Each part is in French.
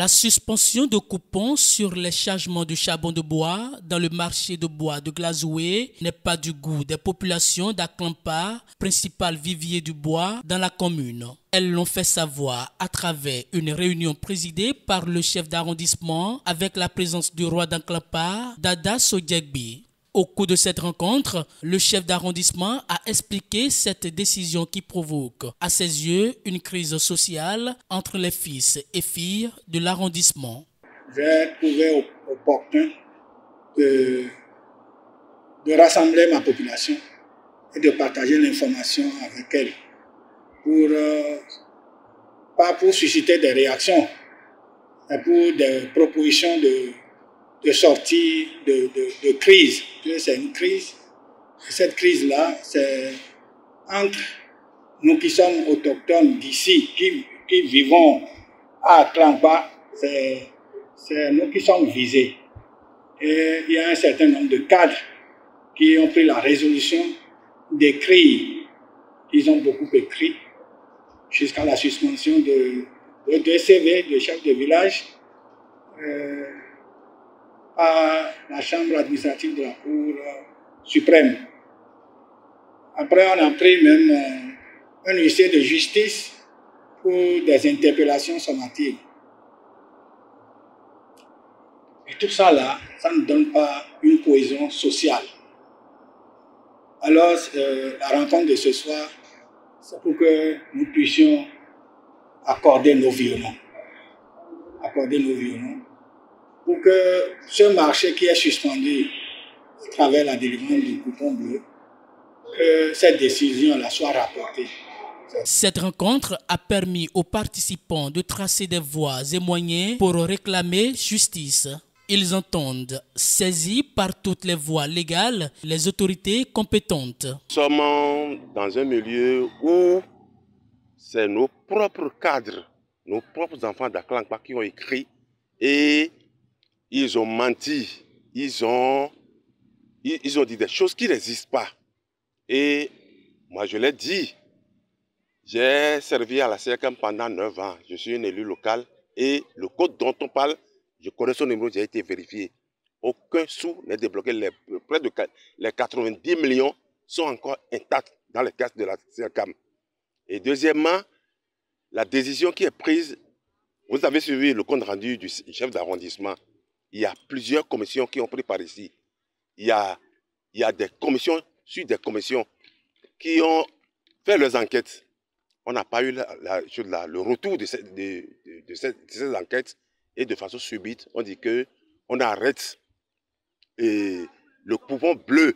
La suspension de coupons sur les chargements de charbon de bois dans le marché de bois de Glazoué n'est pas du goût des populations d'Aklampa, principal vivier du bois dans la commune. Elles l'ont fait savoir à travers une réunion présidée par le chef d'arrondissement avec la présence du roi d'Aklampa, Dada Sodiegbi. Au cours de cette rencontre, le chef d'arrondissement a expliqué cette décision qui provoque, à ses yeux, une crise sociale entre les fils et filles de l'arrondissement. J'ai trouvé opportun de rassembler ma population et de partager l'information avec elle pas pour susciter des réactions, mais pour des propositions de sortie de crise. C'est une crise. Et cette crise-là, c'est entre nous qui sommes autochtones d'ici, qui vivons à Aklampa, c'est nous qui sommes visés. Et il y a un certain nombre de cadres qui ont pris la résolution d'écrire. Ils ont beaucoup écrit jusqu'à la suspension de CV, de chef de village, à la chambre administrative de la Cour suprême. Après, on a pris même un huissier de justice pour des interpellations sommatives. Et tout ça là, ça ne donne pas une cohésion sociale. Alors, la rencontre de ce soir, c'est pour que nous puissions accorder nos violons. Pour que ce marché qui est suspendu à travers la délivrance du coupon bleu, que cette décision-là soit rapportée. Cette rencontre a permis aux participants de tracer des voies et moyens pour réclamer justice. Ils entendent, saisis par toutes les voies légales, les autorités compétentes. Nous sommes dans un milieu où c'est nos propres cadres, nos propres enfants d'Aklampa qui ont écrit et ils ont menti. Ils ont dit des choses qui n'existent pas. Et moi, je l'ai dit, j'ai servi à la CRCAM pendant 9 ans. Je suis un élu local et le code dont on parle, je connais son numéro, j'ai été vérifié. Aucun sou n'est débloqué. Près de les 90 millions sont encore intacts dans les caisses de la CRCAM. Et deuxièmement, la décision qui est prise, vous avez suivi le compte rendu du chef d'arrondissement. Il y a plusieurs commissions qui ont pris par ici. Il y a des commissions sur des commissions qui ont fait leurs enquêtes. On n'a pas eu le retour de ces enquêtes et de façon subite, on dit qu'on arrête le coupon bleu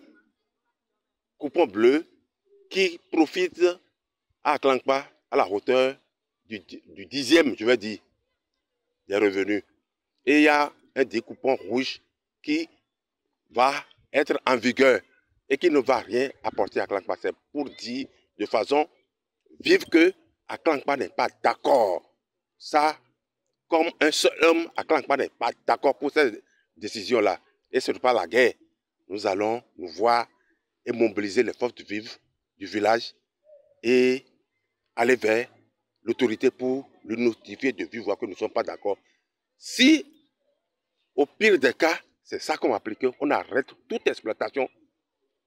qui profite à Aklampa à la hauteur du 10e, je vais dire, des revenus. Et il y a un découpon rouge qui va être en vigueur et qui ne va rien apporter à Aklampa. C'est pour dire de façon vive que Aklampa n'est pas d'accord. Ça, comme un seul homme, Aklampa n'est pas d'accord pour cette décision-là. Et ce n'est pas la guerre. Nous allons nous voir et mobiliser les forces vives du village et aller vers l'autorité pour lui notifier de vive voix que nous ne sommes pas d'accord. Si, au pire des cas, c'est ça qu'on va appliquer, on arrête toute exploitation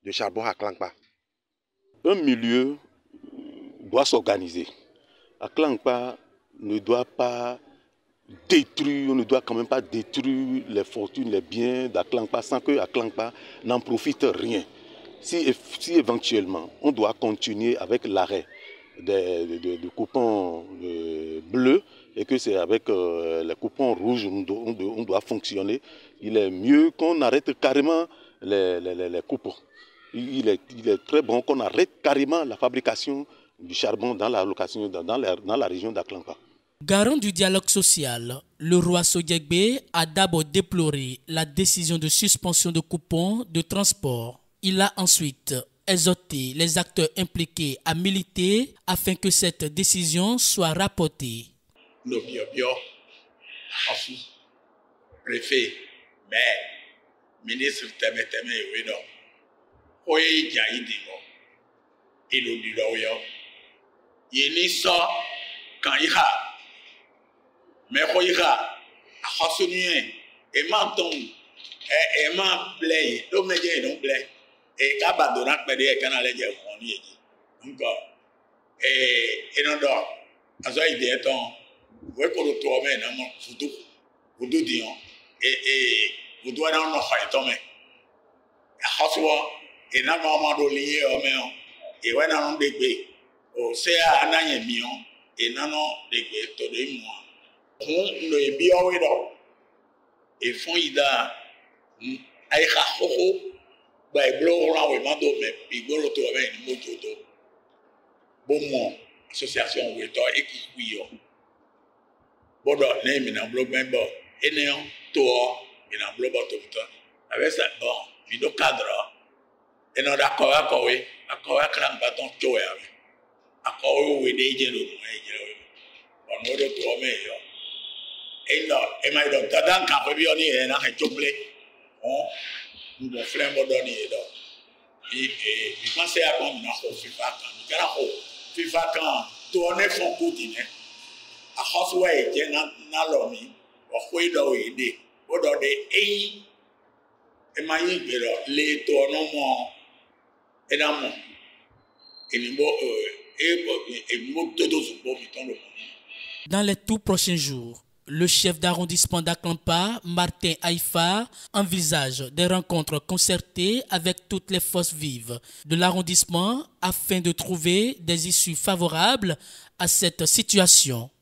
de charbon à Aklampa. Un milieu doit s'organiser. Aklampa ne doit pas détruire, on ne doit quand même pas détruire les fortunes, les biens d'Aklampa sans que Aklampa n'en profite rien. Si éventuellement on doit continuer avec l'arrêt des coupons bleus et que c'est avec les coupons rouges on doit fonctionner, il est mieux qu'on arrête carrément les coupons. Il est très bon qu'on arrête carrément la fabrication du charbon dans la région d'Aklampa. Garant du dialogue social, le roi Sodiegbi a d'abord déploré la décision de suspension de coupons de transport. Il a ensuite exhorté les acteurs impliqués à militer afin que cette décision soit rapportée. Le bio, préfet, maire, ministre Teme, Oye Jaïdimo, Ilodiloyo, Yeniso, Kanyiha, Mehoyiha, xɔsunu ema tɔn ema blɛ ɖo me dze ɖo blɛ kaba do na kpɛ ɖe kana lɛ dze xɔ ni edzi nkɔ enɔdɔ azɔ yi deɛ tɔn wo kolo tɔ mɛ na mɔ fudu diɔ fudu wa na nɔ xɔ etɔ mɛ xɔsɔ ena nɔ ɔma do li ye ɔmɛ o ewɛ na nɔ de gbe o se ananyɛ miɔ ena nɔ de gbe tɔ do emua kun lo ebi ɔwe dɔ efɔn yi da ayi xa xoxo gba eblo wɔlɔ awo ema do mɛ igbolo to ɔmɛ ni mo dzo do bomɔ association wetɔ eki kui yɔ bɔdɔ ne mina blo gbɛbɔ eneyɔ toɔ mina blo bɔ tobitɔ abe sa bɔn mi do cadre enɔ do akɔwe akra ŋgbatɔ tso ya mɛ akɔwe wo de dze do nu edze ɔnu do toɔ mɛ yɔ enɔ ema yi dɔ dada nkan fɛ bi yɔ ni yɛ na hɛ tso ble ŋgɔ filɛ bɔdɔ ni yɛ dɔ mi ma se akɔ mina xɔ fifa kan mi kana xɔ fifa kan toɔ ne fɔ ko di nɛ axɔsuwa yi dze na lɔ mi ɔxɔe dɔ yi de bɔdɔ de eyi ema yi gbe dɔ le toɔ nɔmɔ ena mɔ enimɔ enimɔ dodo zugbo mi tɔn do mɔ. Dans les tout prochains jours, le chef d'arrondissement d'Aklampa, Martin Haïfa, envisage des rencontres concertées avec toutes les forces vives de l'arrondissement afin de trouver des issues favorables à cette situation.